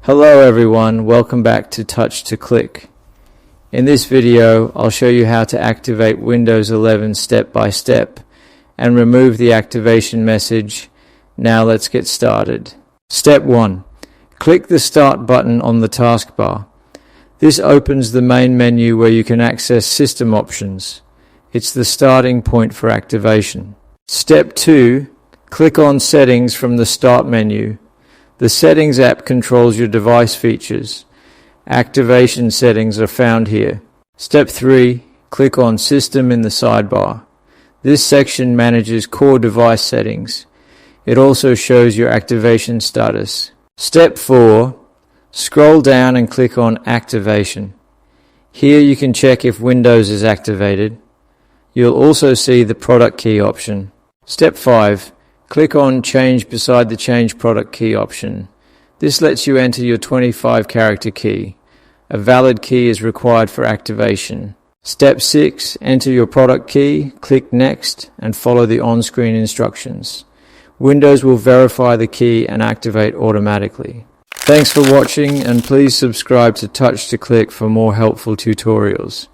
Hello everyone, welcome back to Touch to Click. In this video, I'll show you how to activate Windows 11 step by step and remove the activation message. Now let's get started. Step 1. Click the Start button on the taskbar. This opens the main menu where you can access system options. It's the starting point for activation. Step 2. Click on Settings from the Start menu. The Settings app controls your device features. Activation settings are found here. Step 3. Click on System in the sidebar. This section manages core device settings. It also shows your activation status. Step 4. Scroll down and click on Activation. Here you can check if Windows is activated. You'll also see the product key option. Step 5. Click on Change beside the Change Product Key option. This lets you enter your 25-character key. A valid key is required for activation. Step 6. Enter your product key, click Next, and follow the on-screen instructions. Windows will verify the key and activate automatically. Thanks for watching, and please subscribe to Touch to Click for more helpful tutorials.